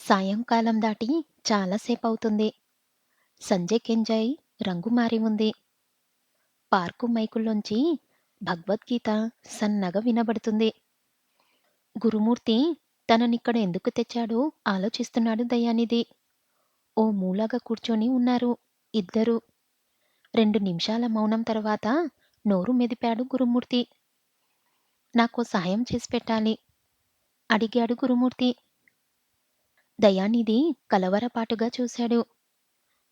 సాయంకాలం దాటి చాలా సేపవుతుంది. సంజయ్ కెంజాయ్ రంగు మారి ఉంది. పార్కు మైకుల్లోంచి భగవద్గీత సన్నగా వినబడుతుంది. గురుమూర్తి తననిక్కడ ఎందుకు తెచ్చాడో ఆలోచిస్తున్నాడు దయానిధి. ఓ మూలగా కూర్చొని ఉన్నారు ఇద్దరూ. 2 నిమిషాల మౌనం తర్వాత నోరు మెదిపాడు గురుమూర్తి. నాకో సహాయం చేసి పెట్టాలి అడిగాడు గురుమూర్తి. దయానిధి కలవరపాటుగా చూశాడు.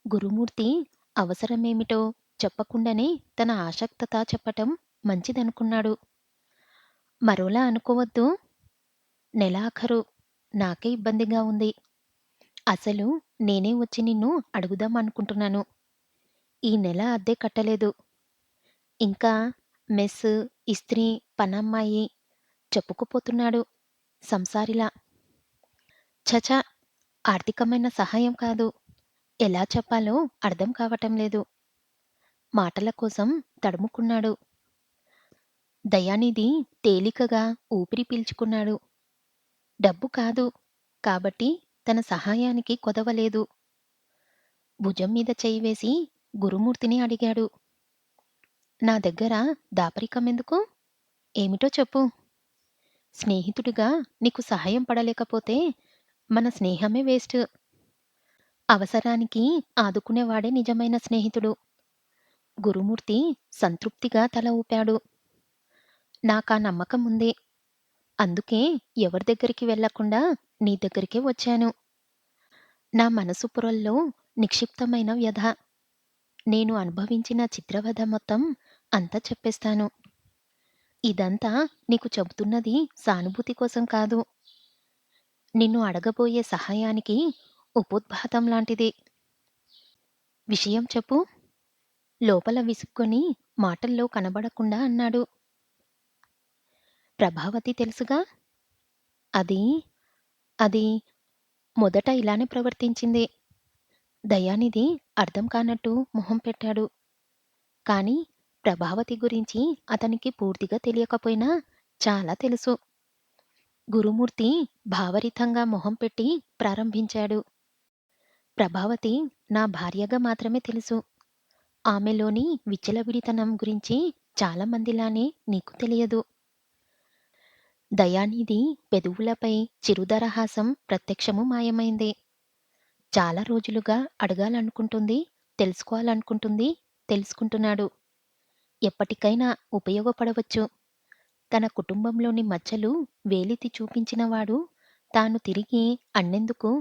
గురుమూర్తి అవసరమేమిటో చెప్పకుండానే తన ఆసక్తత చెప్పటం మంచిదనుకున్నాడు. మరోలా అనుకోవద్దు. నెలాఖరు. నాకే ఇబ్బందిగా ఉంది. అసలు నేనే వచ్చి నిన్ను అడుగుదాం అనుకుంటున్నాను. ఈ నెల అద్దె కట్టలేదు. ఇంకా మెస్, ఇస్త్రీ, పనమ్మాయి చెప్పుకుపోతున్నాడు సంసారిలా. ఛఛ! ఆర్థికమైన సహాయం కాదు. ఎలా చెప్పాలో అర్థం కావటం లేదు. మాటల కోసం తడుముకున్నాడు. దయానిధి తేలికగా ఊపిరి పీల్చుకున్నాడు. డబ్బు కాదు. కాబట్టి తన సహాయానికి కొదవలేదు. భుజం మీద చెయ్యి వేసి గురుమూర్తిని అడిగాడు. నా దగ్గర దాపరికమెందుకు? ఏమిటో చెప్పు. స్నేహితుడిగా నీకు సహాయం పడలేకపోతే మన స్నేహమే వేస్ట్. అవసరానికి ఆదుకునేవాడే నిజమైన స్నేహితుడు. గురుమూర్తి సంతృప్తిగా తల ఊపాడు. నాకా నమ్మకముంది. అందుకే ఎవరి దగ్గరికి వెళ్ళకుండా నీ దగ్గరికే వచ్చాను. నా మనసు పొరల్లో నిక్షిప్తమైన వ్యధ. నేను అనుభవించిన చిత్రవధ మొత్తం అంతా చెప్పేస్తాను. ఇదంతా నీకు చెబుతున్నది సానుభూతి కోసం కాదు. నిన్ను అడగబోయే సహాయానికి ఉపోద్ఘాతం లాంటిది. విషయం చెప్పు. లోపల విసుక్కొని మాటల్లో కనబడకుండా అన్నాడు. ప్రభావతి తెలుసుగా. అది అది మొదట ఇలానే ప్రవర్తించింది. దయానిధి అర్థం కానట్టు మొహం పెట్టాడు. కాని ప్రభావతి గురించి అతనికి పూర్తిగా తెలియకపోయినా చాలా తెలుసు. గురుమూర్తి భావరితంగా మొహం పెట్టి ప్రారంభించాడు. ప్రభావతి నా భార్యగా మాత్రమే తెలుసు. ఆమెలోని విచ్చలవిడితనం గురించి చాలా మందిలానే నీకు తెలియదు. దయానిధి పెదవులపై చిరుదరహాసం ప్రత్యక్షము మాయమైంది. చాలా రోజులుగా అడగాలనుకుంటుంది, తెలుసుకోవాలనుకుంటుంది, తెలుసుకుంటున్నాడు. ఎప్పటికైనా ఉపయోగపడవచ్చు. తన కుటుంబంలోని మచ్చలు వేలెత్తి చూపించినవాడు తాను తిరిగి అన్నెందుకు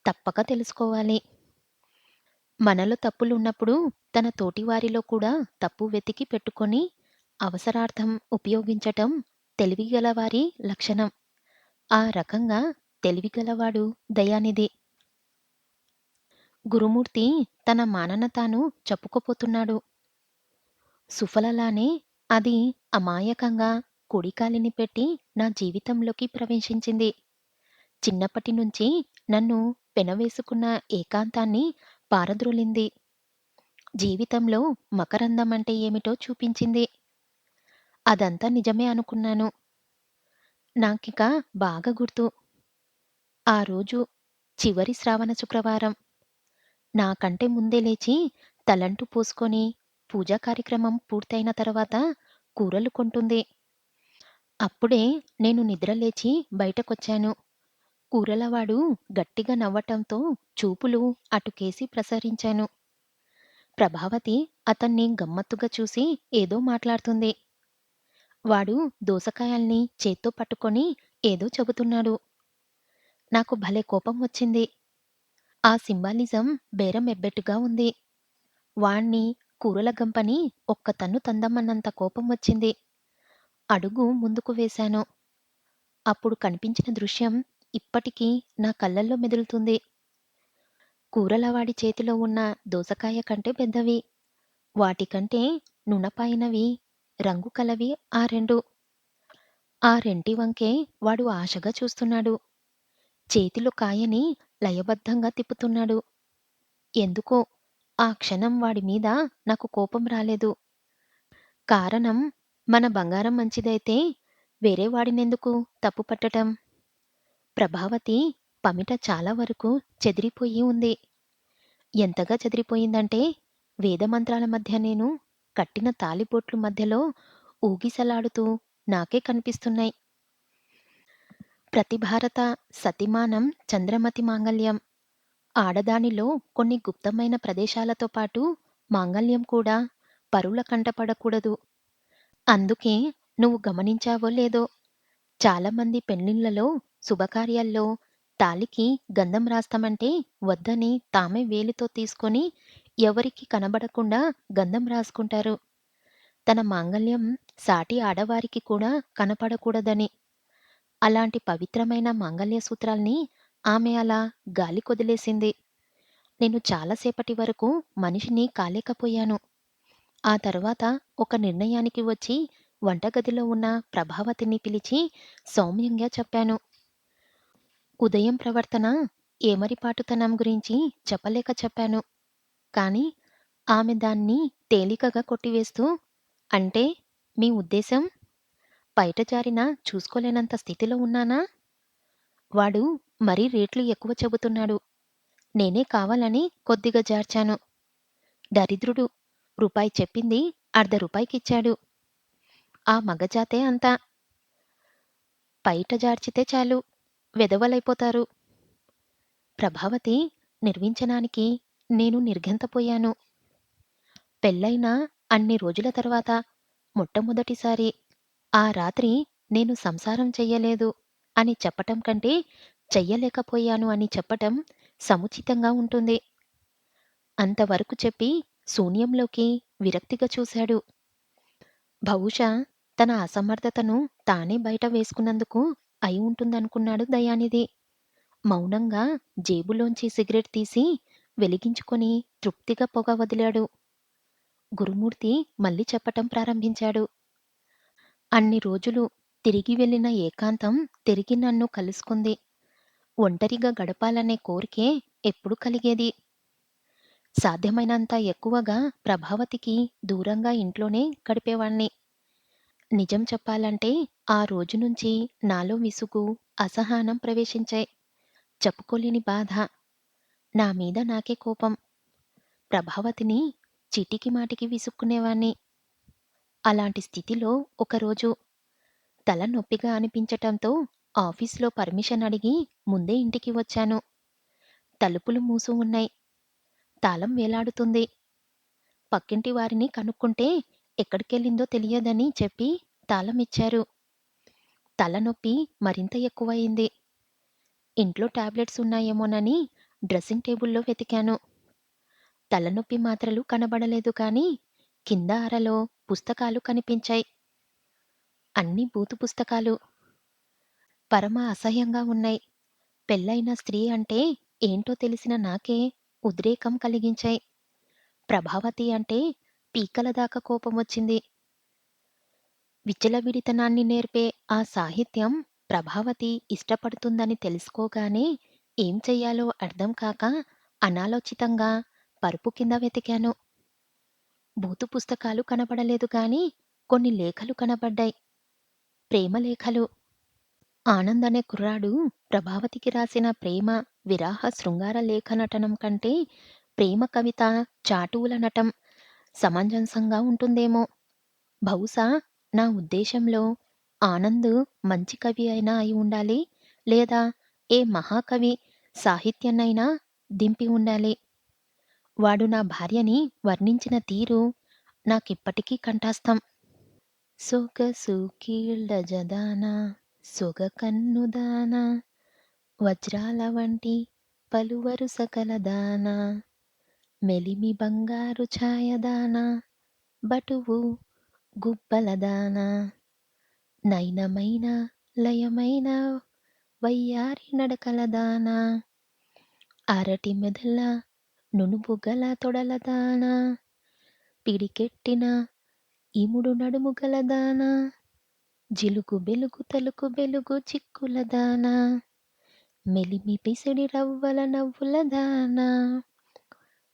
తప్పక తెలుసుకోవాలి. మనలో తప్పులున్నప్పుడు తన తోటివారిలో కూడా తప్పు వెతికి పెట్టుకొని అవసరార్థం ఉపయోగించటం తెలివిగలవారి లక్షణం. ఆ రకంగా తెలివిగలవాడు దయానిధి. గురుమూర్తి తన మానన తాను చెప్పుకోపోతున్నాడు. సుఫలలానే అది అమాయకంగా కుడికాలిని పెట్టి నా జీవితంలోకి ప్రవేశించింది. చిన్నప్పటి నుంచి నన్ను పెనవేసుకున్న ఏకాంతాన్ని పారద్రోలింది. జీవితంలో మకరందం అంటే ఏమిటో చూపించింది. అదంతా నిజమే అనుకున్నాను. నాకిక బాగా గుర్తు. ఆ రోజు చివరి శ్రావణ శుక్రవారం. నాకంటే ముందే లేచి తలంటు పోసుకొని పూజా కార్యక్రమం పూర్తయిన తర్వాత కూరలు కొంటుంది. అప్పుడే నేను నిద్రలేచి బయటకొచ్చాను. కూరలవాడు గట్టిగా నవ్వటంతో చూపులు అటుకేసి ప్రసరించాను. ప్రభావతి అతన్ని గమ్మత్తుగా చూసి ఏదో మాట్లాడుతుంది. వాడు దోసకాయల్ని చేత్తో పట్టుకొని ఏదో చెబుతున్నాడు. నాకు భలే కోపం వచ్చింది. ఆ సింబాలిజం బేరం ఎబ్బెట్టుగా ఉంది. వాణ్ణి కూరల గంపని ఒక్క తన్ను తందామన్నంత కోపం వచ్చింది. అడుగు ముందుకు వేశాను. అప్పుడు కనిపించిన దృశ్యం ఇప్పటికీ నా కళ్ళల్లో మెదులుతుంది. కూరలవాడి చేతిలో ఉన్న దోసకాయ కంటే పెద్దవి. వాటికంటే నునపాయినవి, రంగు కలవి ఆ రెండు. ఆ రెంటి వంకే వాడు ఆశగా చూస్తున్నాడు. చేతిలో కాయని లయబద్ధంగా తిప్పుతున్నాడు. ఎందుకో ఆ క్షణం వాడి మీద నాకు కోపం రాలేదు. కారణం మన బంగారం మంచిదైతే వేరే వాడినెందుకు తప్పు పట్టటం? ప్రభావతి పమిట చాలా వరకు చెదిరిపోయి ఉంది. ఎంతగా చెదిరిపోయిందంటే, వేదమంత్రాల మధ్య నేను కట్టిన తాళిబొట్లు మధ్యలో ఊగిసలాడుతూ నాకే కనిపిస్తున్నాయి. ప్రతి భారత సతిమానం చంద్రమతి మాంగల్యం. ఆడదానిలో కొన్ని గుప్తమైన ప్రదేశాలతో పాటు మాంగల్యం కూడా పరుల కంటపడకూడదు. అందుకే నువ్వు గమనించావో లేదో, చాలామంది పెళ్ళిళ్ళలో, శుభకార్యాల్లో తాళికి గంధం రాస్తామంటే వద్దని తామే వేలితో తీసుకొని ఎవరికీ కనబడకుండా గంధం రాసుకుంటారు. తన మాంగల్యం సాటి ఆడవారికి కూడా కనపడకూడదని. అలాంటి పవిత్రమైన మాంగల్య సూత్రాల్ని ఆమె అలా గాలికొదిలేసింది. నేను చాలాసేపటి వరకు మనిషిని కాలేకపోయాను. ఆ తర్వాత ఒక నిర్ణయానికి వచ్చి వంటగదిలో ఉన్న ప్రభావతిని పిలిచి సౌమ్యంగా చెప్పాను. ఉదయం ప్రవర్తన ఏమరిపాటుతనం గురించి చెప్పలేక చెప్పాను. కానీ ఆమె దాన్ని తేలికగా కొట్టివేస్తూ, అంటే మీ ఉద్దేశం బయట జారినా చూసుకోలేనంత స్థితిలో ఉన్నానా? వాడు మరీ రేట్లు ఎక్కువ చెబుతున్నాడు. నేనే కావాలని కొద్దిగా జార్చాను. దరిద్రుడు రూపాయి చెప్పింది అర్ధ రూపాయికిచ్చాడు. ఆ మగజాతే అంతా. బయట జార్చితే చాలు వెధవలైపోతారు. ప్రభావతి నిర్వించనానికి నేను నిర్ఘాంతపోయాను. పెళ్ళైన అన్ని రోజుల తర్వాత మొట్టమొదటిసారి ఆ రాత్రి నేను సంసారం చెయ్యలేదు అని చెప్పటం కంటే, చెయ్యలేకపోయాను అని చెప్పటం సముచితంగా ఉంటుంది. అంతవరకు చెప్పి శూన్యంలోకి విరక్తిగా చూశాడు. బహుశా తన అసమర్థతను తానే బయట వేసుకున్నందుకు అయి ఉంటుందనుకున్నాడు దయానిధి. మౌనంగా జేబులోంచి సిగరెట్ తీసి వెలిగించుకొని తృప్తిగా పొగ వదిలాడు. గురుమూర్తి మళ్ళీ చెప్పటం ప్రారంభించాడు. అన్ని రోజులు తిరిగి వెళ్ళిన ఏకాంతం తిరిగి నన్ను కలుసుకుంది. ఒంటరిగా గడపాలనే కోరికే ఎప్పుడు కలిగేది. సాధ్యమైనంత ఎక్కువగా ప్రభావతికి దూరంగా ఇంట్లోనే గడిపేవాణ్ణి. నిజం చెప్పాలంటే ఆ రోజు నుంచి నాలో విసుగు, అసహనం ప్రవేశించాయి. చెప్పుకోలేని బాధ. నా మీద నాకే కోపం. ప్రభావతిని చీటికి మాటికి విసుక్కునేవాణ్ణి. అలాంటి స్థితిలో ఒకరోజు తల నొప్పిగా అనిపించటంతో ఆఫీసులో పర్మిషన్ అడిగి ముందే ఇంటికి వచ్చాను. తలుపులు మూసి ఉన్నాయి. తాళం వేలాడుతుంది. పక్కింటి వారిని కనుక్కుంటే ఎక్కడికెళ్ళిందో తెలియదని చెప్పి తాళమిచ్చారు. తలనొప్పి మరింత ఎక్కువయింది. ఇంట్లో టాబ్లెట్స్ ఉన్నాయేమోనని డ్రెస్సింగ్ టేబుల్లో వెతికాను. తలనొప్పి మాత్రలు కనబడలేదు కానీ కింద అరలో పుస్తకాలు కనిపించాయి. అన్నీ బూతు పుస్తకాలు. పరమ అసహ్యంగా ఉన్నాయి. పెళ్ళైన స్త్రీ అంటే ఏంటో తెలిసిన నాకే ఉద్రేకం కలిగించాయి. ప్రభావతి అంటే పీకల దాకా కోపమొచ్చింది. విచ్చలవిడితనాన్ని నేర్పే ఆ సాహిత్యం ప్రభావతి ఇష్టపడుతుందని తెలుసుకోగానే ఏం చెయ్యాలో అర్థం కాక అనాలోచితంగా పరుపు కింద వెతికాను. బూతు పుస్తకాలు కనబడలేదు గాని కొన్ని లేఖలు కనబడ్డాయి. ప్రేమలేఖలు. ఆనంద్ అనే కుర్రాడు ప్రభావతికి రాసిన ప్రేమ, విరహ శృంగార లేఖ నటనం కంటే ప్రేమ కవిత, చాటువుల నటం సమంజసంగా ఉంటుందేమో. బహుశా నా ఉద్దేశంలో ఆనంద్ మంచి కవి అయినా అయి ఉండాలి. లేదా ఏ మహాకవి సాహిత్యాన్నైనా దింపి ఉండాలి. వాడు నా భార్యని వర్ణించిన తీరు నాకిప్పటికీ కంఠస్థం. సొగసు కీళ్లజదాన సొగ కన్నుదాన వజ్రాల వంటి పలువరుస కలదాన మెలిమి బంగారు ఛాయదాన బటువు గుబ్బలదాన నయనమైన లయమైన వయ్యారి నడకలదాన అరటి మెదల నునుపుగల తొడలదాన పిడికెట్టిన ఇముడు నడుము గలదాన జిలుగు బెలుగు తలుకు బెలుగు చిక్కులదాన మెలిమి పిసిడి రవ్వల నవ్వులదాన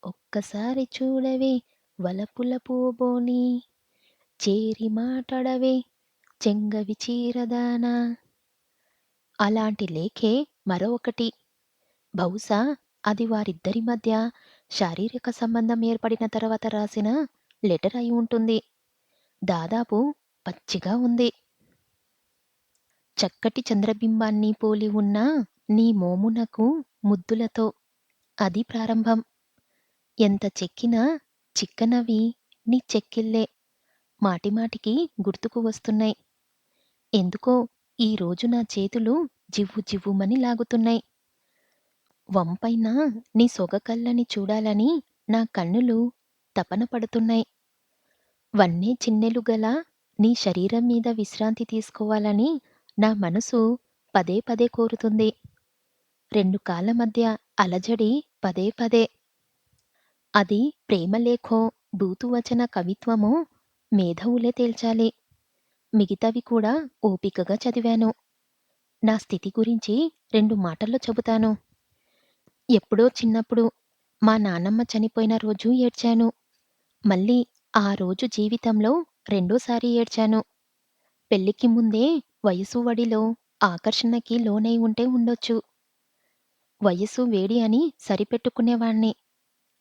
ఒక్కసారి చూడవే వలపుల పూబోని చేరి మాటడవే చెంగవి చీరదాన. అలాంటి లేఖే మరో ఒకటి బహుశా అది వారిద్దరి మధ్య శారీరక సంబంధం ఏర్పడిన తర్వాత రాసిన లెటర్ అయి ఉంటుంది. దాదాపు పచ్చిగా ఉంది. చక్కటి చంద్రబింబాన్ని పోలి ఉన్న నీ మోమునకు ముద్దులతో అది ప్రారంభం. ఎంత చెక్కినా చిక్కనవి నీ చెక్కిళ్ళే మాటిమాటికి గుర్తుకు వస్తున్నాయి. ఎందుకో ఈ రోజు నా చేతులు జివ్వు జివ్వుమని లాగుతున్నాయి. వంపైన నీ సొగకళ్ళని చూడాలని నా కన్నులు తపన పడుతున్నాయి. వన్నె చిన్నెలు గల నీ శరీరం మీద విశ్రాంతి తీసుకోవాలని నా మనసు పదే పదే కోరుతుంది. రెండు కాళ్ళ మధ్య అలజడి పదే పదే. అది ప్రేమలేఖో, భూతువచన కవిత్వమో మేధావులే తేల్చాలి. మిగతావి కూడా ఓపికగా చదివాను. నా స్థితి గురించి 2 మాటల్లో చెబుతాను. ఎప్పుడో చిన్నప్పుడు మా నాన్నమ్మ చనిపోయిన రోజు ఏడ్చాను. మళ్ళీ ఆ రోజు జీవితంలో రెండోసారి ఏడ్చాను. పెళ్ళికి ముందే వయసు వడిలో ఆకర్షణకి లోనై ఉంటే ఉండొచ్చు. వయసు వేడి అని సరిపెట్టుకునేవాణ్ణి.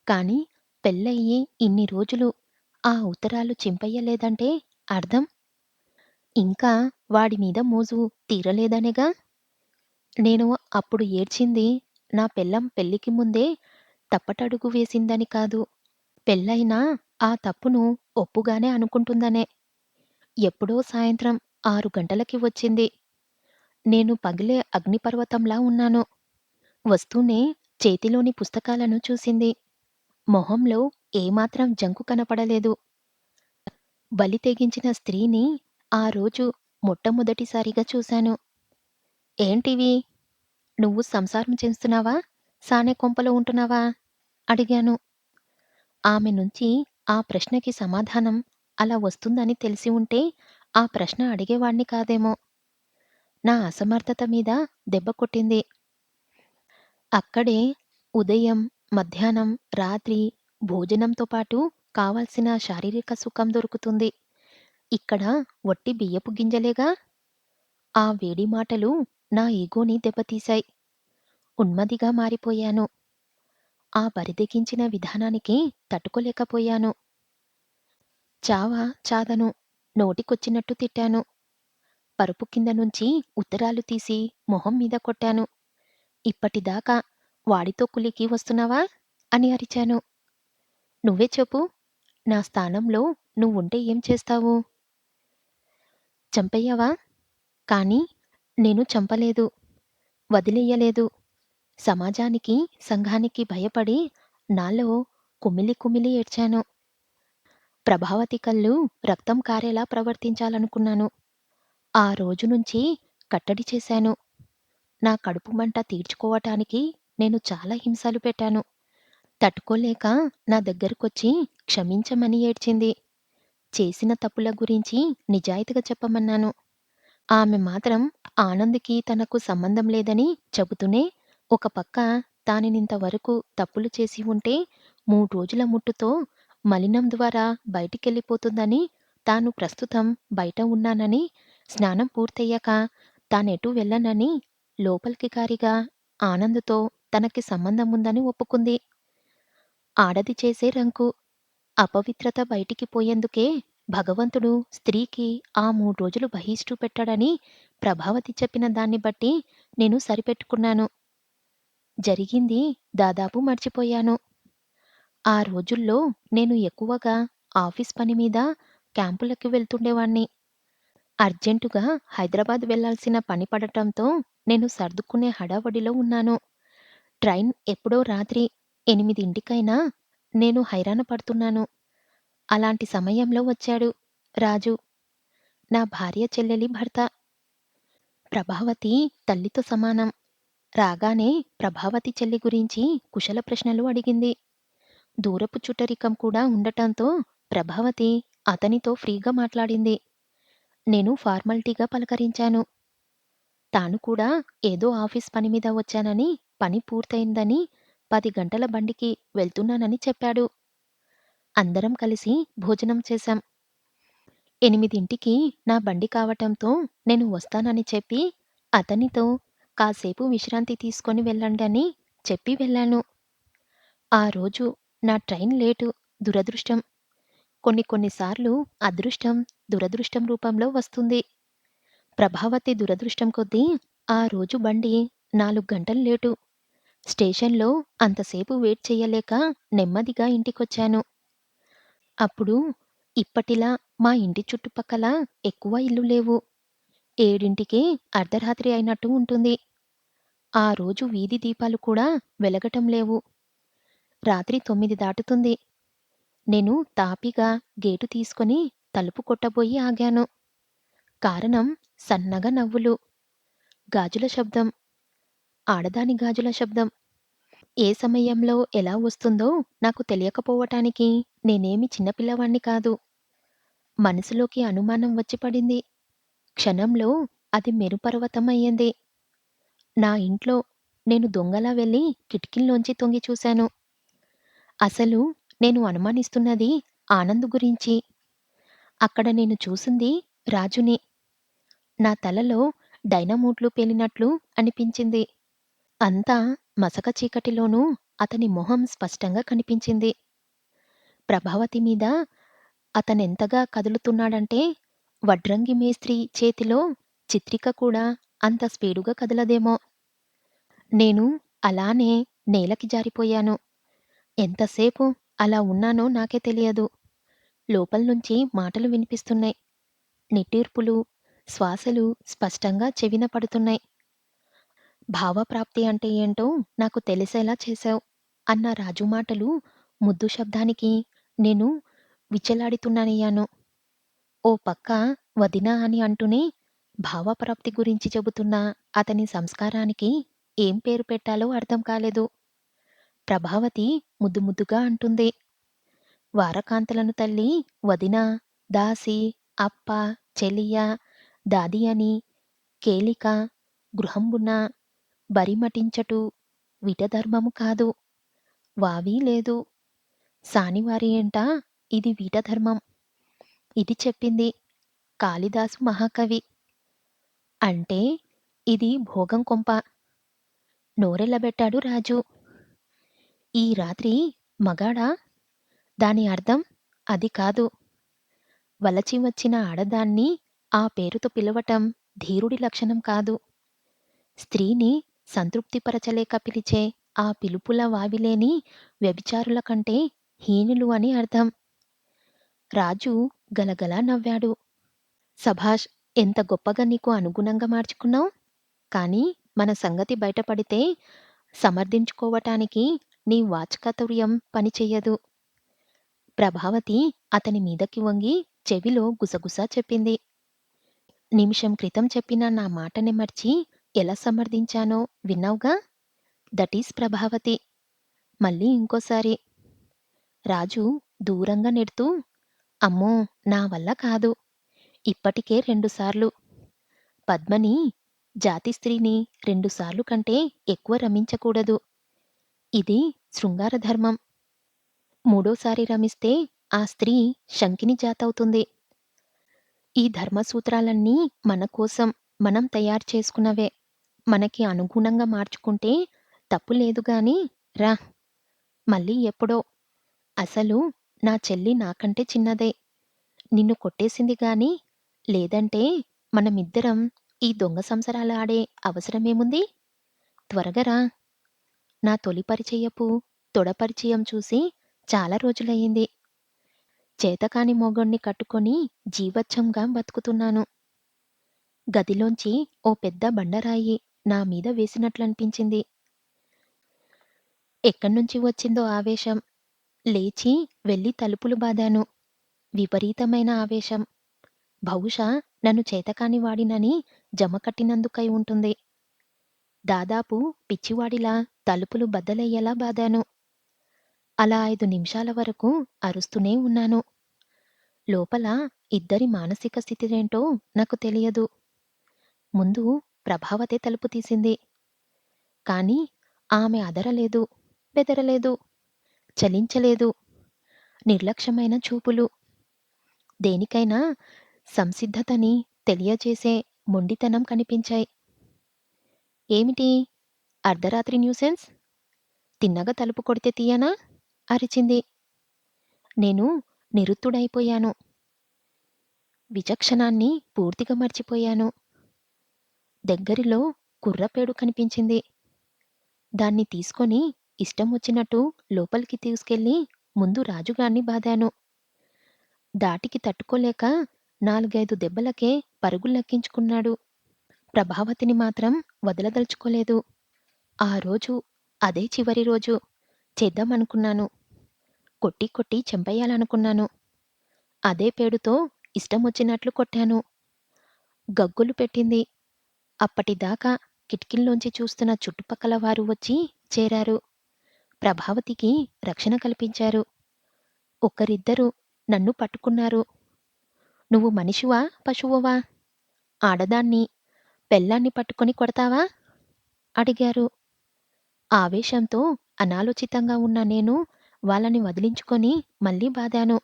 కానీ పెళ్ళయి ఇన్ని రోజులు ఆ ఉత్తరాలు చింపయ్యలేదంటే అర్థం? ఇంకా వాడి మీద మోజు తీరలేదనేగా? నేను అప్పుడు ఏడ్చింది నా పెళ్ళాం పెళ్ళికి ముందే తప్పటడుగు వేసిందని కాదు. పెళ్ళయినా ఆ తప్పును ఒప్పుగానే అనుకుంటుందనే. ఎప్పుడో సాయంత్రం 6 గంటలకి వచ్చింది. నేను పగిలే అగ్నిపర్వతంలా ఉన్నాను. వస్తూనే చేతిలోని పుస్తకాలను చూసింది. మొహంలో ఏమాత్రం జంకు కనపడలేదు. బలి తెగించిన స్త్రీని ఆ రోజు మొట్టమొదటిసారిగా చూశాను. ఏంటివి? నువ్వు సంసారం చేస్తున్నావా? సానె కొంపలో ఉంటున్నావా? అడిగాను. ఆమె నుంచి ఆ ప్రశ్నకి సమాధానం అలా వస్తుందని తెలిసి ఉంటే ఆ ప్రశ్న అడిగేవాణ్ణి కాదేమో. నా అసమర్థత మీద దెబ్బ కొట్టింది. అక్కడే ఉదయం, మధ్యాహ్నం, రాత్రి భోజనంతో పాటు కావాల్సిన శారీరక సుఖం దొరుకుతుంది. ఇక్కడ వట్టి బియ్యపు గింజలేగా? ఆ వేడి మాటలు నా ఈగోని దెబ్బతీశాయి. ఉన్మదిగా మారిపోయాను. ఆ బరితెగించిన విధానానికి తట్టుకోలేకపోయాను. చావా చాదను. నోటికొచ్చినట్టు తిట్టాను. పరుపు కింద నుంచి ఉత్తరాలు తీసి మొహం మీద కొట్టాను. ఇప్పటిదాకా వాడితో కులికి వస్తున్నావా? అని అరిచాను. నువ్వే చెప్పు. నా స్థానంలో నువ్వుంటే ఏం చేస్తావు? చంపెయ్యవా? కానీ నేను చంపలేదు. వదిలెయ్యలేదు. సమాజానికి, సంఘానికి భయపడి నాలో కుమిలి కుమిలి ఏడ్చాను. ప్రభావతి కళ్ళు రక్తం కారేలా ప్రవర్తించాలనుకున్నాను. ఆ రోజు నుంచి కట్టడి చేశాను. నా కడుపు మంట తీర్చుకోవటానికి నేను చాలా హింసలు పెట్టాను. తట్టుకోలేక నా దగ్గరకొచ్చి క్షమించమని ఏడ్చింది. చేసిన తప్పుల గురించి నిజాయితీగా చెప్పమన్నాను. ఆమె మాత్రం ఆనంద్‌కి తనకు సంబంధం లేదని చెబుతూనే, ఒక పక్క తానింతవరకు తప్పులు చేసి ఉంటే 3 రోజుల ముట్టుతో మలినం ద్వారా బయటికెళ్ళిపోతుందని, తాను ప్రస్తుతం బయట ఉన్నానని, స్నానం పూర్తయ్యాక తానెటూ వెళ్ళనని లోపలికి కారిగా ఆనంద్‌తో తనకి సంబంధం ఉందని ఒప్పుకుంది. ఆడది చేసే రంకు. అపవిత్రత బయటికి పోయేందుకే భగవంతుడు స్త్రీకి ఆ 3 రోజులు బహిష్టు పెట్టాడని ప్రభావతి చెప్పిన దాన్ని బట్టి నేను సరిపెట్టుకున్నాను. జరిగింది దాదాపు మర్చిపోయాను. ఆ రోజుల్లో నేను ఎక్కువగా ఆఫీస్ పని మీద క్యాంపులకి వెళ్తుండేవాణ్ణి. అర్జెంటుగా హైదరాబాద్ వెళ్ళాల్సిన పని పడటంతో నేను సర్దుకునే హడావడిలో ఉన్నాను. ట్రైన్ ఎప్పుడో రాత్రి 8:00కైనా నేను హైరాణ పడుతున్నాను. అలాంటి సమయంలో వచ్చాడు రాజు. నా భార్య చెల్లెలి భర్త. ప్రభావతి తల్లితో సమానం. రాగానే ప్రభావతి చెల్లి గురించి కుశల ప్రశ్నలు అడిగింది. దూరపు చుట్టరికం కూడా ఉండటంతో ప్రభావతి అతనితో ఫ్రీగా మాట్లాడింది. నేను ఫార్మాలిటీగా పలకరించాను. తాను కూడా ఏదో ఆఫీస్ పని మీద వచ్చానని, పని పూర్తయిందని 10 గంటల బండికి వెళ్తున్నానని చెప్పాడు. అందరం కలిసి భోజనం చేశాం. 8కి నా బండి కావటంతో నేను వస్తానని చెప్పి, అతనితో కాసేపు విశ్రాంతి తీసుకొని వెళ్ళండని చెప్పి వెళ్ళాను. ఆ రోజు నా ట్రైన్ లేటు. దురదృష్టం. కొన్ని సార్లు అదృష్టం, దురదృష్టం రూపంలో వస్తుంది. ప్రభావతి దురదృష్టం కొద్దీ ఆ రోజు బండి 4 గంటలు లేటు. స్టేషన్‌లో అంతసేపు వెయిట్ చెయ్యలేక నెమ్మదిగా ఇంటికొచ్చాను. అప్పుడు ఇప్పటిలా మా ఇంటి చుట్టుపక్కల ఎక్కువ ఇళ్ళు లేవు. 7కి అర్ధరాత్రి అయినట్టు ఉంటుంది. ఆ రోజు వీధి దీపాలు కూడా వెలగటం లేవు. రాత్రి 9 దాటుతుంది. నేను తాపీగా గేటు తీసుకొని తలుపు కొట్టబోయి ఆగాను. కారణం సన్నగా నవ్వులు, గాజుల శబ్దం, ఆడదాని గాజుల శబ్దం. ఏ సమయంలో ఎలా వస్తుందో నాకు తెలియకపోవటానికి నేనేమి చిన్నపిల్లవాణ్ణి కాదు. మనసులోకి అనుమానం వచ్చి పడింది. క్షణంలో అది మెరుపర్వతం అయ్యింది. నా ఇంట్లో నేను దొంగలా వెళ్లి కిటికీల్లోంచి తొంగి చూశాను. అసలు నేను అనుమానిస్తున్నది ఆనంద్ గురించి. అక్కడ నేను చూసింది రాజుని. నా తలలో డైనమోట్లు పేలినట్లు అనిపించింది. అంతా మసక చీకటిలోనూ అతని మొహం స్పష్టంగా కనిపించింది. ప్రభావతి మీద అతనెంతగా కదులుతున్నాడంటే వడ్రంగి మేస్త్రి చేతిలో చిత్రిక కూడా అంత స్పీడుగా కదలదేమో. నేను అలానే నేలకి జారిపోయాను. ఎంతసేపు అలా ఉన్నానో నాకే తెలియదు. లోపల్నుంచి మాటలు వినిపిస్తున్నాయి. నిట్టూర్పులు, శ్వాసలు స్పష్టంగా చెవిన పడుతున్నాయి. భావప్రాప్తి అంటే ఏంటో నాకు తెలిసేలా చేశావు అన్న రాజు మాటలు ముద్దు శబ్దానికి నేను విచ్చలాడుతున్నానయ్యాను. ఓ పక్క వదినా అని అంటూనే భావప్రాప్తి గురించి చెబుతున్న అతని సంస్కారానికి ఏం పేరు పెట్టాలో అర్థం కాలేదు. ప్రభావతి ముద్దు ముద్దుగా అంటుంది. వారకాంతలను తల్లి వదిన, దాసి, అప్ప, చెలియ, దాది అని, కేలిక, గృహంబున, బరిమటించటు, విటధర్మము కాదు. వావి లేదు. సానివారి ఎంట ఇది వీటధర్మం. ఇది చెప్పింది కాళిదాసు మహాకవి. అంటే ఇది భోగం కొంప. నోరెళ్ళబెట్టాడు రాజు. ఈ రాత్రి మగాడా? దాని అర్థం అది కాదు. వలచి వచ్చిన ఆడదాన్ని ఆ పేరుతో పిలవటం ధీరుడి లక్షణం కాదు. స్త్రీని సంతృప్తిపరచలేక పిలిచే ఆ పిలుపుల వావిలేని వ్యభిచారుల కంటే హీనులు అని అర్థం. రాజు గలగలా నవ్వాడు. సభాష్! ఎంత గొప్పగా నీకు అనుగుణంగా మార్చుకున్నావు. కానీ మన సంగతి బయటపడితే సమర్థించుకోవటానికి నీ వాచ్చాతుర్యం పనిచెయ్యదు. ప్రభావతి అతని మీదకి వంగి చెవిలో గుసగుసా చెప్పింది. నిమిషం క్రితం చెప్పిన నా మాటని మర్చి ఎలా సమర్థించానో విన్నావుగా? దటీస్ ప్రభావతి. మళ్ళీ ఇంకోసారి. రాజు దూరంగా నెడుతూ అమ్మో! నా వల్ల కాదు. ఇప్పటికే 2 సార్లు. పద్మని జాతి స్త్రీని 2 సార్లు కంటే ఎక్కువ రమించకూడదు. ఇది శృంగార ధర్మం. మూడోసారి రమిస్తే ఆ స్త్రీ శంకిని జాతవుతుంది. ఈ ధర్మసూత్రాలన్నీ మన కోసం మనం తయారు చేసుకున్నవే. మనకి అనుగుణంగా మార్చుకుంటే తప్పు లేదు గాని రా! మళ్ళీ ఎప్పుడో. అసలు నా చెల్లి నాకంటే చిన్నదే. నిన్ను కొట్టేసింది గాని, లేదంటే మనమిద్దరం ఈ దొంగ సంసారాలాడే అవసరమేముంది? త్వరగా రా! నా తొలి పరిచయపు తొడ పరిచయం చూసి చాలా రోజులయ్యింది. చేతకాని మొగుణ్ణి కట్టుకొని జీవచ్ఛవంగా బతుకుతున్నాను. గదిలోంచి ఓ పెద్ద బండరాయి నా మీద వేసినట్లనిపించింది. ఎక్కడ్నుంచి వచ్చిందో ఆవేశం. లేచి వెళ్లి తలుపులు బాదాను. విపరీతమైన ఆవేశం. బహుశా నన్ను చేతకాని వాడినని జమకట్టినందుకై ఉంటుంది. దాదాపు పిచ్చివాడిలా తలుపులు బద్దలయ్యేలా బాదాను. అలా 5 నిమిషాల వరకు అరుస్తూనే ఉన్నాను. లోపల ఇద్దరి మానసిక స్థితిరేంటో నాకు తెలియదు. ముందు ప్రభావతే తలుపు తీసింది. కాని ఆమె అదరలేదు, బెదరలేదు, చలించలేదు. నిర్లక్ష్యమైన చూపులు. దేనికైనా సంసిద్ధతని తెలియజేసే మొండితనం కనిపించాయి. ఏమిటి? అర్ధరాత్రి న్యూసెన్స్? తిన్నగా తలుపు కొడితే తీయనా? అరిచింది. నేను నిరుత్తుడైపోయాను. విచక్షణాన్ని పూర్తిగా మర్చిపోయాను. దగ్గరలో కుర్రపేడు కనిపించింది. దాన్ని తీసుకొని ఇష్టం వచ్చినట్టు లోపలికి తీసుకెళ్ళి ముందు రాజుగాణ్ణి బాదాను. ధాటికి తట్టుకోలేక 4, 5 దెబ్బలకే పరుగులెక్కించుకున్నాడు. ప్రభావతిని మాత్రం వదలదలుచుకోలేదు. ఆ రోజు అదే చివరి రోజు. చేద్దామనుకున్నాను. కొట్టి కొట్టి చంపేయాలనుకున్నాను. అదే పేడుతో ఇష్టమొచ్చినట్లు కొట్టాను. గగ్గులు పెట్టింది. అప్పటిదాకా కిటికీల్లోంచి చూస్తున్న చుట్టుపక్కల వారు వచ్చి చేరారు. ప్రభావతికి రక్షణ కల్పించారు. ఒకరిద్దరు నన్ను పట్టుకున్నారు. "నువ్వు మనిషివా? పశువువా? ఆడదాన్ని, పెళ్ళాన్ని పట్టుకొని కొడతావా?" అడిగారు. ఆవేశంతో అనాలోచితంగా ఉన్న నేను వాళ్ళని వదిలించుకొని మళ్ళీ బాదాను.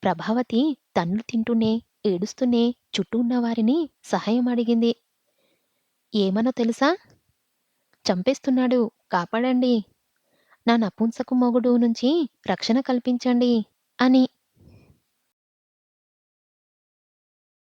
ప్రభావతి తన్నులు తింటూనే, ఏడుస్తూనే చుట్టూ ఉన్నవారిని సహాయం అడిగింది. "ఏమనో తెలుసా? చంపేస్తున్నాడు, కాపాడండి. నా నపుంసకు మొగుడు నుంచి రక్షణ కల్పించండి" అని.